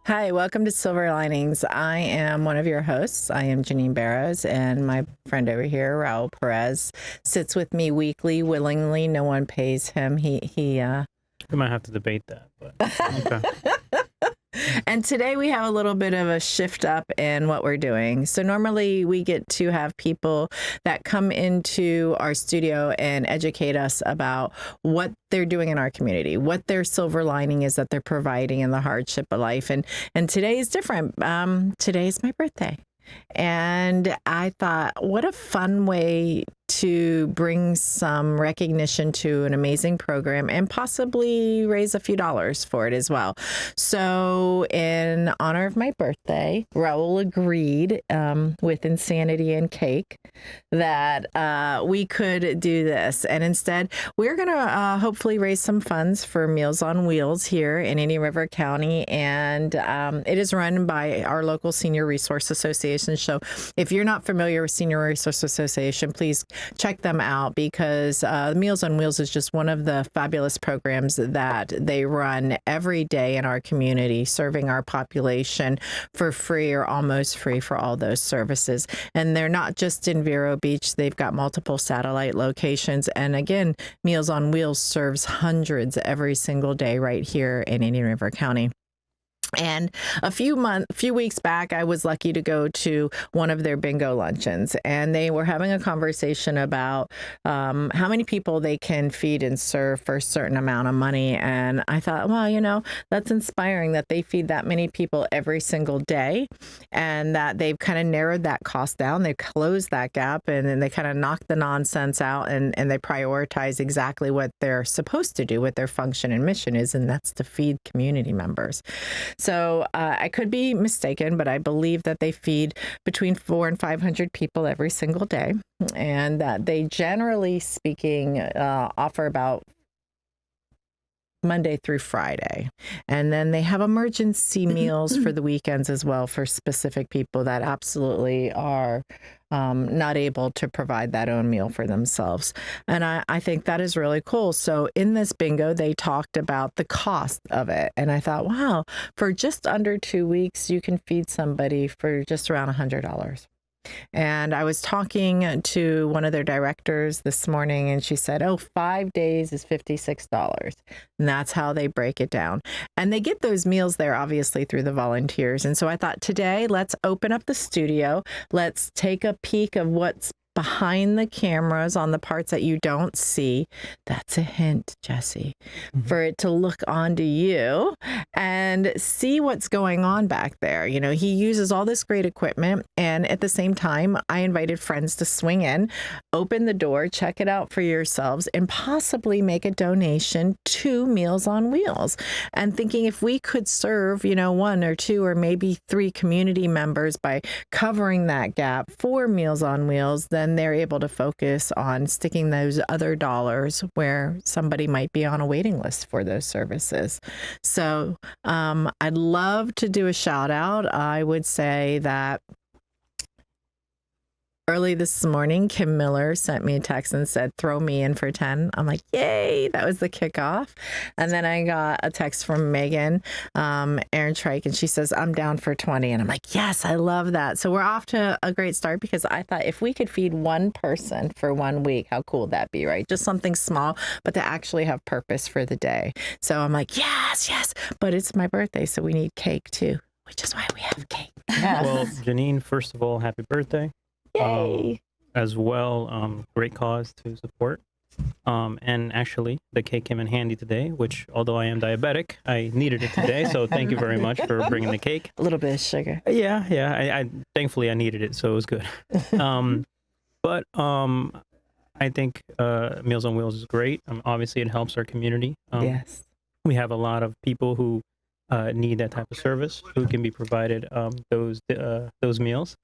Hi, welcome to Silver Linings. I am one of your hosts. I am Janine Barrows, and my friend over here, Raul Perez, sits with me weekly, willingly. No one pays him. We might have to debate that, but okay. And today we have a little bit of a shift up in what we're doing. So normally we get to have people that come into our studio and educate us about what they're doing in our community, what their silver lining is that they're providing in the hardship of life. And today is different. Today is my birthday. And I thought, what a fun way to bring some recognition to an amazing program and possibly raise a few dollars for it as well. So in honor of my birthday, Raul agreed with Insanity and Cake that we could do this. And instead, we're going to hopefully raise some funds for Meals on Wheels here in Indian River County. And it is run by our local Senior Resource Association. So if you're not familiar with Senior Resource Association, please check them out, because Meals on Wheels is just one of the fabulous programs that they run every day in our community, serving our population for free or almost free for all those services. And they're not just in Vero Beach. They've got multiple satellite locations. And again, Meals on Wheels serves hundreds every single day right here in Indian River County. And a few weeks back, I was lucky to go to one of their bingo luncheons, and they were having a conversation about how many people they can feed and serve for a certain amount of money. And I thought, well, that's inspiring that they feed that many people every single day, and that they've kind of narrowed that cost down. They've closed that gap, and then they kind of knocked the nonsense out, and they prioritize exactly what they're supposed to do, what their function and mission is, and that's to feed community members. So I could be mistaken, but I believe that they feed between 400 and 500 people every single day, and that they, generally speaking, offer about Monday through Friday. And then they have emergency meals for the weekends as well for specific people that absolutely are not able to provide that own meal for themselves. And I think that is really cool. So in this bingo, they talked about the cost of it. And I thought, wow, for just under 2 weeks, you can feed somebody for just around $100. And I was talking to one of their directors this morning, and she said, 5 days is $56. And that's how they break it down. And they get those meals there, obviously, through the volunteers. And so I thought, today, let's open up the studio. Let's take a peek of what's behind the cameras on the parts that you don't see. That's a hint, Jesse, for it to look onto you and see what's going on back there. He uses all this great equipment, and at the same time, I invited friends to swing in, open the door, check it out for yourselves, and possibly make a donation to Meals on Wheels. And thinking if we could serve, 1 or 2 or maybe 3 community members by covering that gap for Meals on Wheels, then they're able to focus on sticking those other dollars where somebody might be on a waiting list for those services. So I'd love to do a shout out. I would say that early this morning, Kim Miller sent me a text and said, throw me in for 10. I'm like, yay, that was the kickoff. And then I got a text from Megan, Aaron Trike, and she says, I'm down for 20. And I'm like, yes, I love that. So we're off to a great start, because I thought if we could feed one person for 1 week, how cool would that be, right? Just something small, but to actually have purpose for the day. So I'm like, yes, but it's my birthday, so we need cake too, which is why we have cake. Yes. Well, Janine, first of all, happy birthday. Yay. As well, great cause to support. And actually, the cake came in handy today, which, although I am diabetic, I needed it today. So thank you very much for bringing the cake. A little bit of sugar. Yeah. I thankfully I needed it, so it was good. But I think Meals on Wheels is great. Obviously, it helps our community. Yes. We have a lot of people who need that type of service, who can be provided those meals.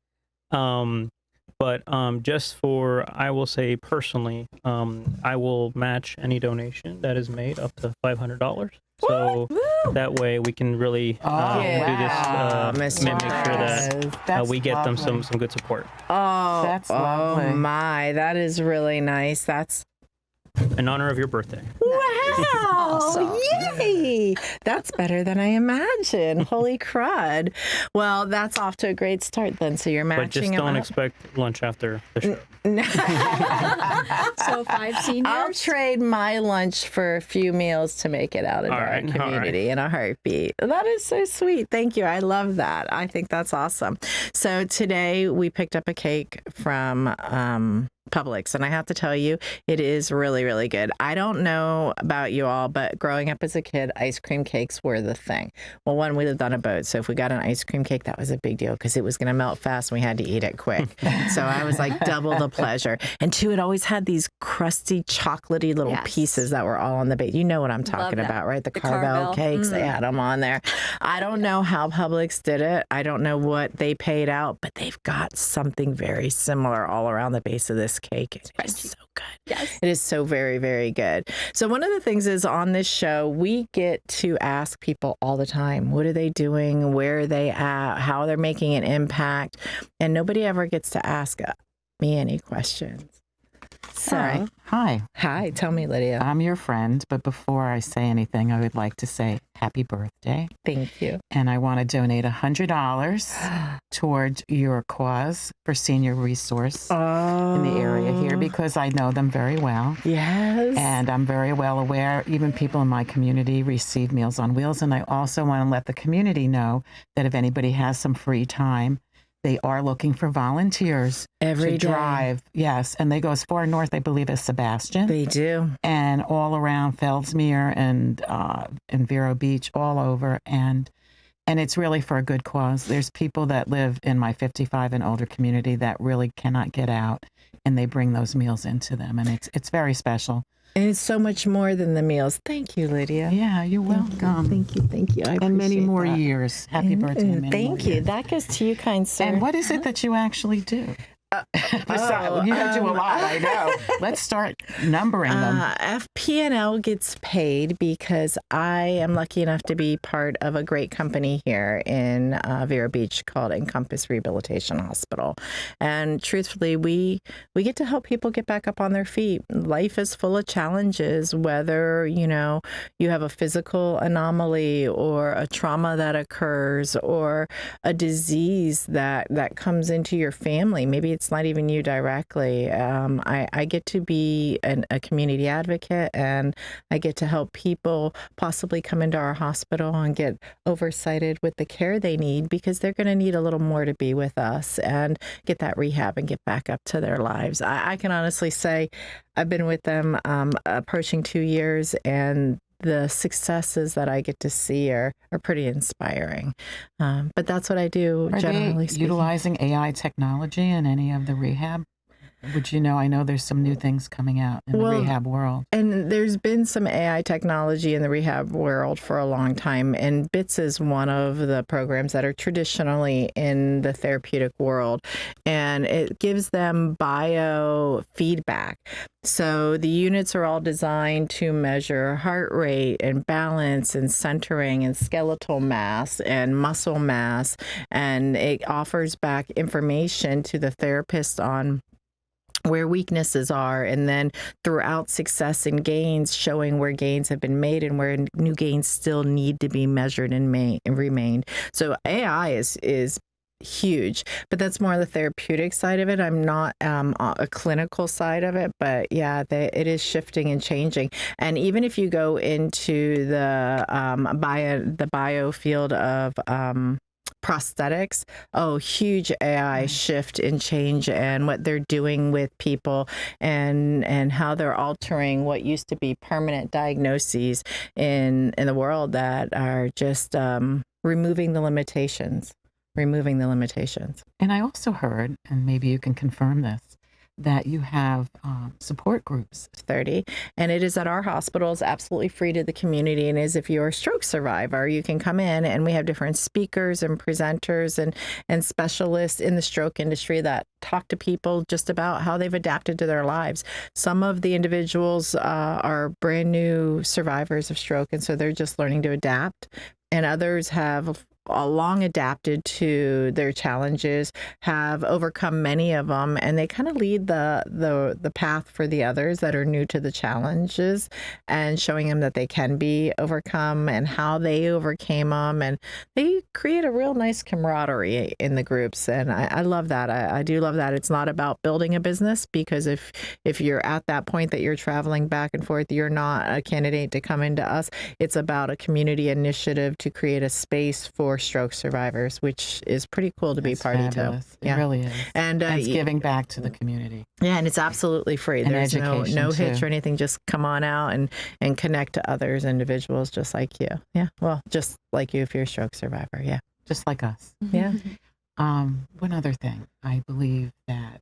But just I will say personally, I will match any donation that is made up to $500. So that way we can really do this, make sure that we get them some good support. Oh, that's lovely. My, that is really nice. That's in honor of your birthday. Wow! Awesome. Yay! That's better than I imagined. Holy crud! Well, that's off to a great start then. So you're matching But just them don't up. expect lunch after the show. So 5 seniors. I'll trade my lunch for a few meals to make it out of All our right, all community in a heartbeat. That is so sweet. Thank you. I love that. I think that's awesome. So today we picked up a cake from Publix, and I have to tell you, it is really, really good. I don't know about you all, but growing up as a kid, ice cream cakes were the thing. Well, one, we lived on a boat, so if we got an ice cream cake, that was a big deal because it was going to melt fast and we had to eat it quick. So I was like double the pleasure. And two, it always had these crusty, chocolatey little pieces that were all on the base. You know what I'm talking about, right? The Carvel cakes, they had them on there. I don't know how Publix did it. I don't know what they paid out, but they've got something very similar all around the base of this cake. It is so good. Yes. It is so very, very good. So one of the things is on this show, we get to ask people all the time, what are they doing? Where are they at? How they're making an impact? And nobody ever gets to ask me any questions. So, right. Hi. Hi, tell me, Lydia. I'm your friend, but before I say anything, I would like to say happy birthday. Thank you. And I want to donate $100 towards your cause for senior resource in the area here because I know them very well. Yes. And I'm very well aware, even people in my community receive Meals on Wheels. And I also want to let the community know that if anybody has some free time, they are looking for volunteers Every to day. drive. Yes, and they go as far north, I believe, as Sebastian. They do. And all around Feldsmere and Vero Beach, all over. And it's really for a good cause. There's people that live in my 55 and older community that really cannot get out, and they bring those meals into them. And it's very special. And it's so much more than the meals. Thank you, Lydia. Yeah, you're welcome. Thank you. Thank you. I And many appreciate more that. years. Happy birthday. and many more Thank you. years. That goes to you, kind sir. And what is it that you actually do? Besides, you do a lot, I know. Let's start numbering them. FP&L gets paid because I am lucky enough to be part of a great company here in Vero Beach called Encompass Rehabilitation Hospital. And truthfully, we get to help people get back up on their feet. Life is full of challenges, whether, you have a physical anomaly or a trauma that occurs or a disease that comes into your family. Maybe it's not even you directly. I get to be a community advocate, and I get to help people possibly come into our hospital and get oversighted with the care they need because they're going to need a little more to be with us and get that rehab and get back up to their lives. I can honestly say I've been with them approaching 2 years, and the successes that I get to see are pretty inspiring. But that's what I do, Are generally they speaking. utilizing AI technology in any of the rehab? Would you know? I know there's some new things coming out in the rehab world. And there's been some AI technology in the rehab world for a long time. And BITS is one of the programs that are traditionally in the therapeutic world. And it gives them biofeedback. So the units are all designed to measure heart rate and balance and centering and skeletal mass and muscle mass. And it offers back information to the therapist on where weaknesses are, and then throughout success and gains, showing where gains have been made and where new gains still need to be measured and remained. So AI is huge, but that's more the therapeutic side of it. I'm not a clinical side of it, but yeah, it is shifting and changing. And even if you go into the bio field of prosthetics, huge AI shift and change, and what they're doing with people and how they're altering what used to be permanent diagnoses in the world that are just removing the limitations. And I also heard, and maybe you can confirm this, that you have support groups. 30, and it is at our hospital. It's absolutely free to the community, and as if you're a stroke survivor, you can come in, and we have different speakers and presenters and specialists in the stroke industry that talk to people just about how they've adapted to their lives. Some of the individuals are brand new survivors of stroke, and so they're just learning to adapt. And others have long adapted to their challenges, have overcome many of them, and they kind of lead the path for the others that are new to the challenges, and showing them that they can be overcome and how they overcame them, and they create a real nice camaraderie in the groups. And I love that. I do love that. It's not about building a business, because if you're at that point that you're traveling back and forth, you're not a candidate to come into us. It's about a community initiative to create a space for stroke survivors, which is pretty cool to be party to. It really is. And it's giving back to the community. Yeah, and it's absolutely free. And There's education, no hitch too. or anything. Just come on out and connect to others, individuals just like you. Yeah, well, just like you if you're a stroke survivor. Yeah. Just like us. Yeah. One other thing, I believe that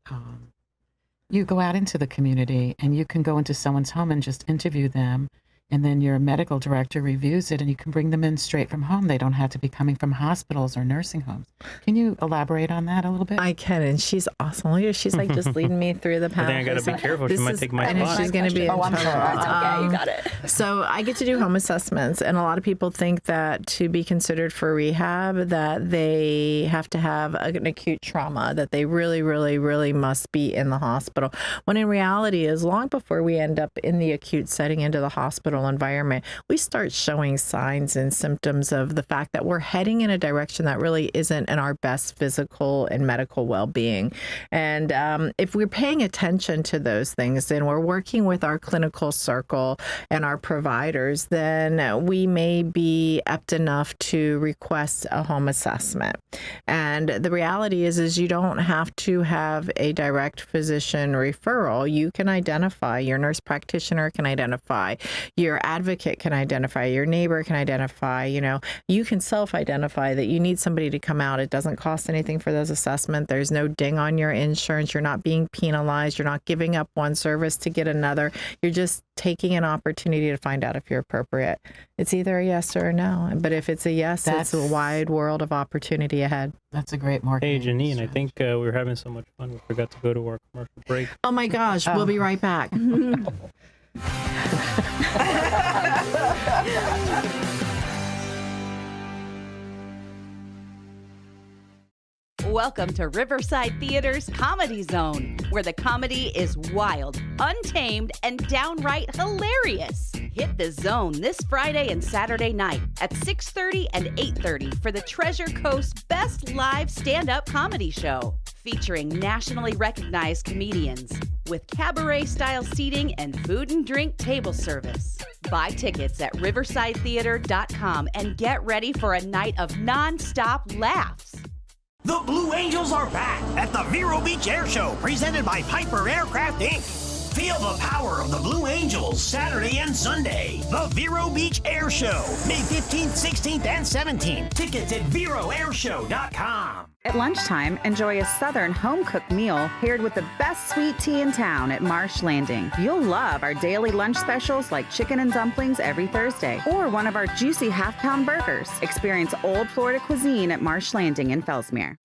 you go out into the community and you can go into someone's home and just interview them, and then your medical director reviews it, and you can bring them in straight from home. They don't have to be coming from hospitals or nursing homes. Can you elaborate on that a little bit? I can, and she's awesome. Look at her. She's like just leading me through the path. I think I got to be careful. She might take my I know spot. she's going to be in trouble. Okay, you got it. So I get to do home assessments, and a lot of people think that to be considered for rehab, that they have to have an acute trauma, that they really, really, really must be in the hospital. When in reality is long before we end up in the acute setting into the hospital environment, we start showing signs and symptoms of the fact that we're heading in a direction that really isn't in our best physical and medical well-being. And if we're paying attention to those things, then we're working with our clinical circle and our providers, then we may be apt enough to request a home assessment. And the reality is you don't have to have a direct physician referral. You can identify, your nurse practitioner can identify, your advocate can identify, your neighbor can identify, you can self-identify that you need somebody to come out. It doesn't cost anything for those assessments. There's no ding on your insurance. You're not being penalized. You're not giving up one service to get another. You're just taking an opportunity to find out if you're appropriate. It's either a yes or a no. But if it's a yes, it's a wide world of opportunity ahead. That's a great marketing. Hey, Janine, I think we were having so much fun. We forgot to go to our commercial break. Oh my gosh, we'll be right back. Welcome to Riverside Theater's Comedy Zone, where the comedy is wild, untamed, and downright hilarious. Hit the zone this Friday and Saturday night at 6:30 and 8:30 for the Treasure Coast's best live stand-up comedy show, featuring nationally recognized comedians with cabaret-style seating and food and drink table service. Buy tickets at riversidetheater.com and get ready for a night of non-stop laughs. The Blue Angels are back at the Vero Beach Air Show, presented by Piper Aircraft, Inc. Feel the power of the Blue Angels Saturday and Sunday. The Vero Beach Air Show, May 15th, 16th, and 17th. Tickets at VeroAirShow.com. At lunchtime, enjoy a southern home-cooked meal paired with the best sweet tea in town at Marsh Landing. You'll love our daily lunch specials like chicken and dumplings every Thursday, or one of our juicy half-pound burgers. Experience old Florida cuisine at Marsh Landing in Fellsmere.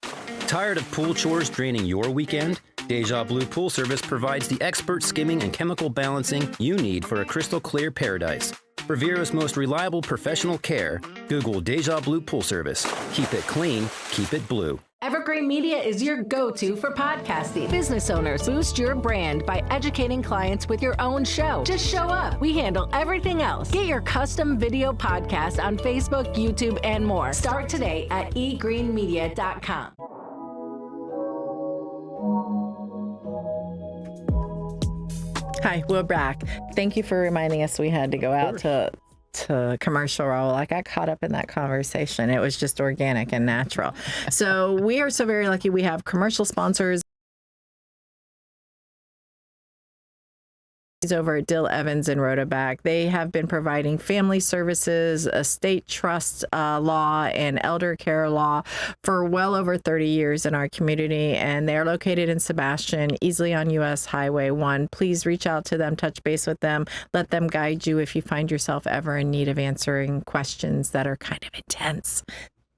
Tired of pool chores draining your weekend? Deja Blue Pool Service provides the expert skimming and chemical balancing you need for a crystal clear paradise. For Vero's most reliable professional care, Google Deja Blue Pool Service. Keep it clean, keep it blue. Evergreen Media is your go-to for podcasting. Business owners, boost your brand by educating clients with your own show. Just show up. We handle everything else. Get your custom video podcast on Facebook, YouTube, and more. Start today at egreenmedia.com. Hi, we're back. Thank you for reminding us we had to go out to commercial, Raul. I got caught up in that conversation. It was just organic and natural. So we are so very lucky we have commercial sponsors over at Dill Evans and Rotaback. They have been providing family services, estate trust law, and elder care law for well over 30 years in our community, and they're located in Sebastian, easily on US Highway 1. Please reach out to them, touch base with them, let them guide you if you find yourself ever in need of answering questions that are kind of intense.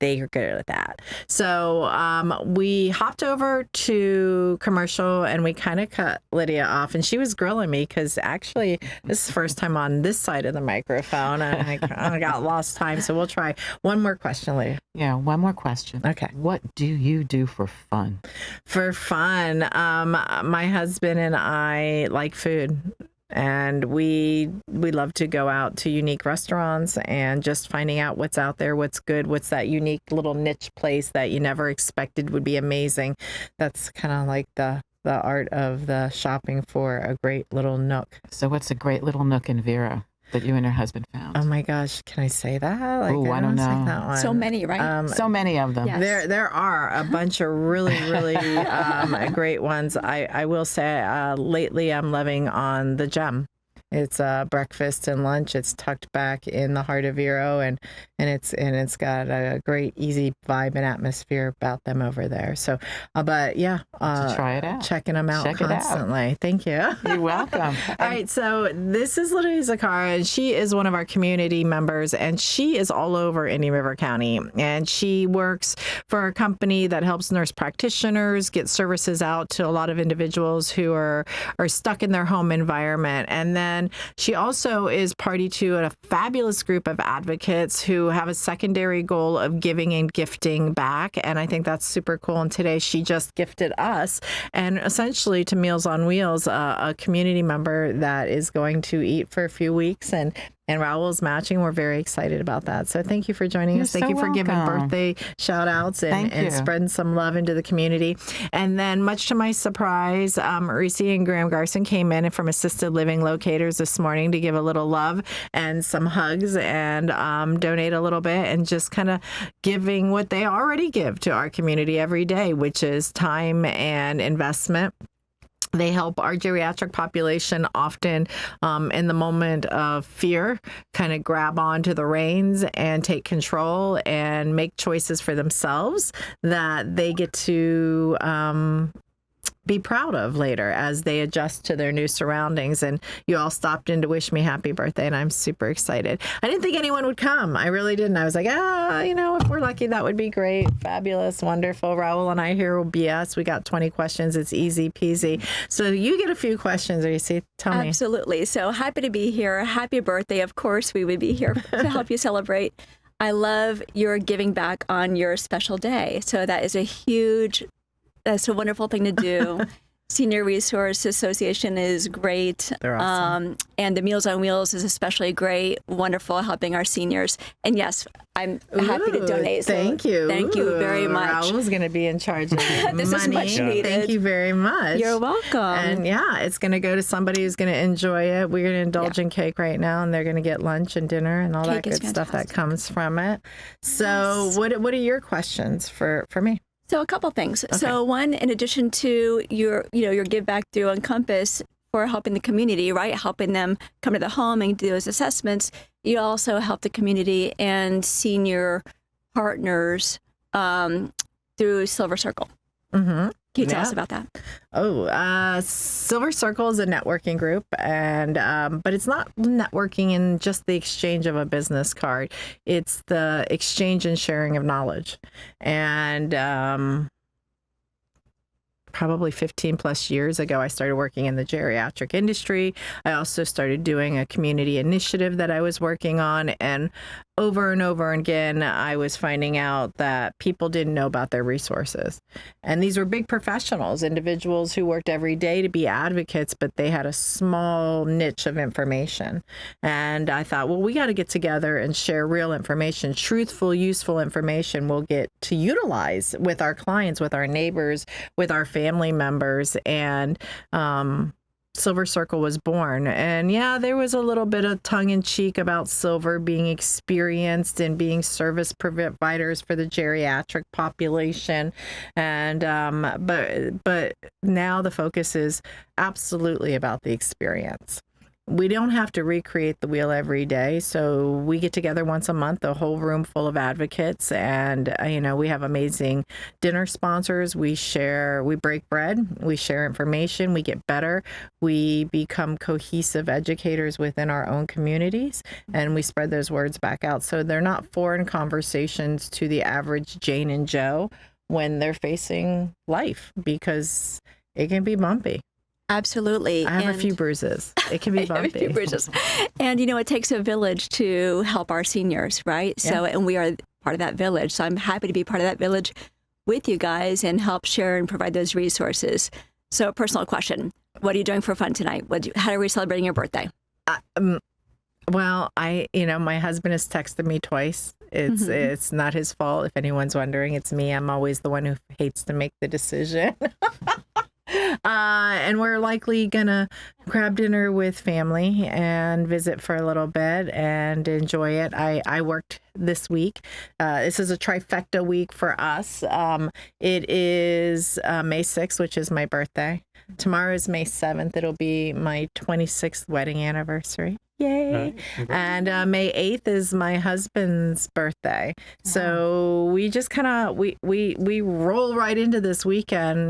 they are good at that. So we hopped over to commercial and we kind of cut Lydia off, and she was grilling me because actually this is the first time on this side of the microphone and I kind of got lost time. So we'll try one more question, Lydia. Yeah, one more question. Okay. What do you do for fun? For fun, my husband and I like food. And we love to go out to unique restaurants and just finding out what's out there, what's good, what's that unique little niche place that you never expected would be amazing. That's kind of like the art of the shopping for a great little nook. So what's a great little nook in Vero that you and your husband found? Oh my gosh, can I say that? Like, I don't know. that one. So many, right? So many of them. Yes. There are a bunch of really great ones. I will say lately I'm loving on the Gem. It's breakfast and lunch. It's tucked back in the heart of Vero, and it's got a great easy vibe and atmosphere about them over there. So, but yeah, try it out. Checking them out Check it out. constantly. Thank you. You're welcome. All right, so this is Lydia Zakara, and she is one of our community members, and she is all over Indian River County, and she works for a company that helps nurse practitioners get services out to a lot of individuals who are stuck in their home environment. And then she also is party to a fabulous group of advocates who have a secondary goal of giving and gifting back, and I think that's super cool. And today she just gifted us, and essentially to Meals on Wheels, a community member that is going to eat for a few weeks, and Raul's matching. We're very excited about that. So thank you for joining us. Thank so you for giving welcome. birthday shout outs Thank and you. spreading some love into the community. And then much to my surprise, Reese and Graham Garson came in from Assisted Living Locators this morning to give a little love and some hugs and donate a little bit, and just kind of giving what they already give to our community every day, which is time and investment. They help our geriatric population often in the moment of fear kind of grab onto the reins and take control and make choices for themselves that they get to be proud of later as they adjust to their new surroundings. And you all stopped in to wish me happy birthday, and I'm super excited. I didn't think anyone would come. I really didn't. I was like, if we're lucky, that would be great. Fabulous. Wonderful. Raul and I here will be us. We got 20 questions. It's easy peasy. So you get a few questions, Reese. Tell me. Absolutely. So happy to be here. Happy birthday. Of course, we would be here to help you celebrate. I love your giving back on your special day. So that is that's a wonderful thing to do. Senior Resource Association is great. They're awesome. And the Meals on Wheels is especially great, wonderful, helping our seniors. And yes, I'm happy to donate. So Thank you. Thank you very much. Raul's going to be in charge of This money. is much needed. Thank you very much. You're welcome. And yeah, it's going to go to somebody who's going to enjoy it. We're going to indulge in cake right now, and they're going to get lunch and dinner and all Cake that is good stuff that fantastic. comes from it. So what are your questions for me? So a couple things. So one, in addition to your give back through Encompass for helping the community, right? Helping them come to the home and do those assessments. You also help the community and senior partners through Silver Circle. Mm-hmm. Can you tell us about that? Silver Circle is a networking group, and but it's not networking in just the exchange of a business card. It's the exchange and sharing of knowledge. And probably 15 plus years ago, I started working in the geriatric industry. I also started doing a community initiative that I was working on, and over and over again, I was finding out that people didn't know about their resources. And these were big professionals, individuals who worked every day to be advocates, but they had a small niche of information. And I thought, well, we got to get together and share real information, truthful, useful information we'll get to utilize with our clients, with our neighbors, with our family members. And Silver Circle was born. And yeah, there was a little bit of tongue in cheek about Silver being experienced and being service providers for the geriatric population. And but now the focus is absolutely about the experience. we don't have to recreate the wheel every day. So we get together once a month, a whole room full of advocates, and we have amazing dinner sponsors. We break bread, we share information, we get better, we become cohesive educators within our own communities, and we spread those words back out. So they're not foreign conversations to the average Jane and Joe when they're facing life, because it can be bumpy. Absolutely. I have a few bruises. It can be bumpy. A few bruises. And, it takes a village to help our seniors, right? Yeah. So, and we are part of that village. So I'm happy to be part of that village with you guys and help share and provide those resources. So, personal question. What are you doing for fun tonight? How are we celebrating your birthday? Well, my husband has texted me twice. It's not his fault. If anyone's wondering, it's me. I'm always the one who hates to make the decision. And we're likely gonna grab dinner with family and visit for a little bit and enjoy it. I worked this week. This is a trifecta week for us. It is May 6th, which is my birthday. Tomorrow is May 7th. It'll be my 26th wedding anniversary. Yay. And May 8th is my husband's birthday. So we just kind of, we roll right into this weekend,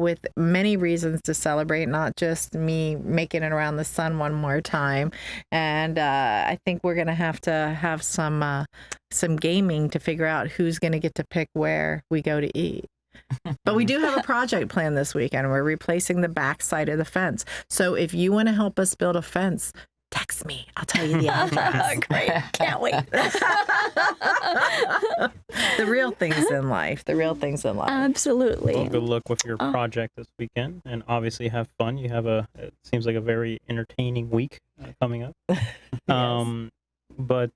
with many reasons to celebrate, not just me making it around the sun one more time. And I think we're going to have some gaming to figure out who's going to get to pick where we go to eat. But we do have a project planned this weekend. We're replacing the back side of the fence. So if you want to help us build a fence, text me. I'll tell you the address. Great. Can't wait. The real things in life. Absolutely. Well, good luck with your project this weekend, and obviously have fun. You have it seems like a very entertaining week coming up. Yes. But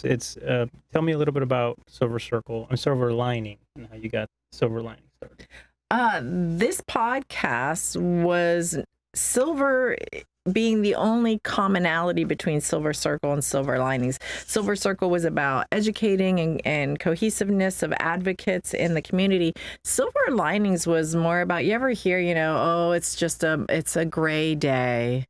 it's tell me a little bit about Silver Lining, and how you got Silver Lining started. This podcast was Silver being the only commonality between Silver Circle and Silver Linings. Silver Circle was about educating and cohesiveness of advocates in the community. Silver Linings was more about, you ever hear, it's a gray day.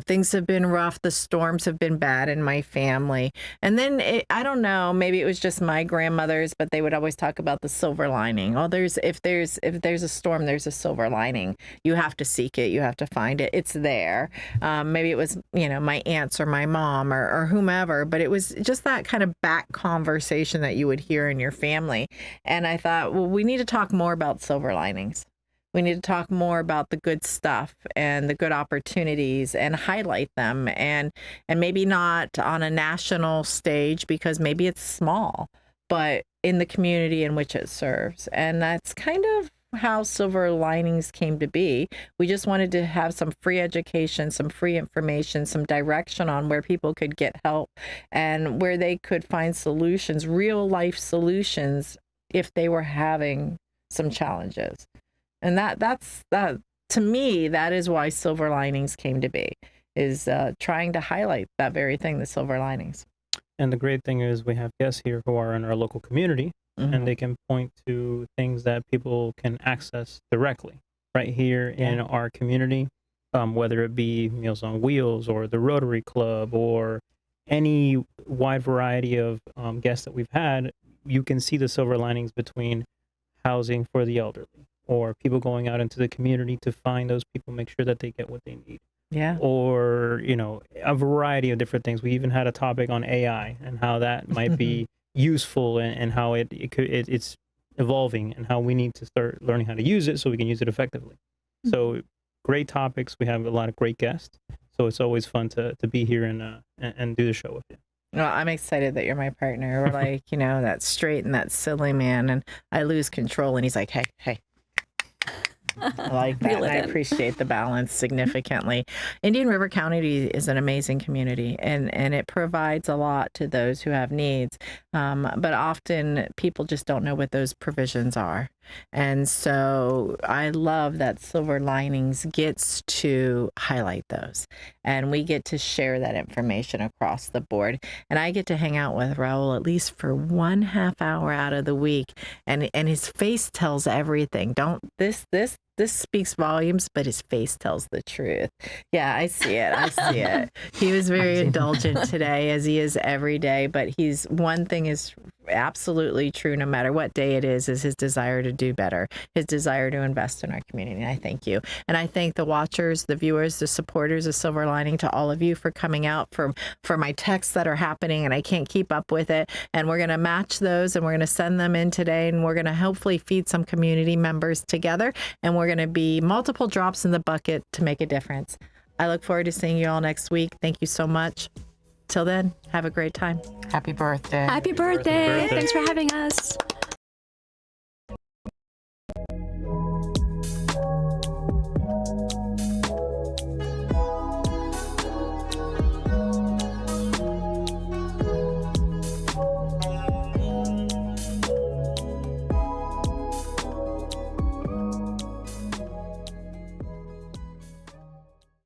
Things have been rough. The storms have been bad in my family. And then I don't know, maybe it was just my grandmothers, but they would always talk about the silver lining. Oh, if there's a storm, there's a silver lining. You have to seek it. You have to find it. It's there. Maybe it was, my aunts or my mom or whomever, but it was just that kind of back conversation that you would hear in your family. And I thought, well, we need to talk more about silver linings. We need to talk more about the good stuff and the good opportunities and highlight them, and maybe not on a national stage, because maybe it's small, but in the community in which it serves. And that's kind of how Silver Linings came to be. We just wanted to have some free education, some free information, some direction on where people could get help and where they could find solutions, real life solutions, if they were having some challenges. And that's to me, that is why Silver Linings came to be, is trying to highlight that very thing, the silver linings. And the great thing is we have guests here who are in our local community, and they can point to things that people can access directly right here in our community, whether it be Meals on Wheels or the Rotary Club or any wide variety of guests that we've had. You can see the silver linings between housing for the elderly, or people going out into the community to find those people, make sure that they get what they need. Yeah. Or, a variety of different things. We even had a topic on AI and how that might be useful, and how it's evolving, and how we need to start learning how to use it so we can use it effectively. So great topics. We have a lot of great guests. So it's always fun to be here and do the show with you. Well, I'm excited that you're my partner. We're like, that straight and that silly man, and I lose control, and he's like, hey. I like that. And I appreciate the balance significantly. Indian River County is an amazing community, and it provides a lot to those who have needs. But often people just don't know what those provisions are. And so I love that Silver Linings gets to highlight those, and we get to share that information across the board. And I get to hang out with Raul at least for 1/2 hour out of the week, and his face tells everything. This this speaks volumes, but his face tells the truth. Yeah, I see it. I see it. He was very indulgent today, as he is every day, but one thing is absolutely true, no matter what day it is his desire to do better, his desire to invest in our community. And I thank you. And I thank the watchers, the viewers, the supporters of Silver Lining, to all of you for coming out, for my texts that are happening and I can't keep up with it. And we're going to match those and we're going to send them in today, and we're going to hopefully feed some community members together, and we're going to be multiple drops in the bucket to make a difference. I look forward to seeing you all next week. Thank you so much. Till then, have a great time. Happy birthday. Happy birthday. Thanks for having us.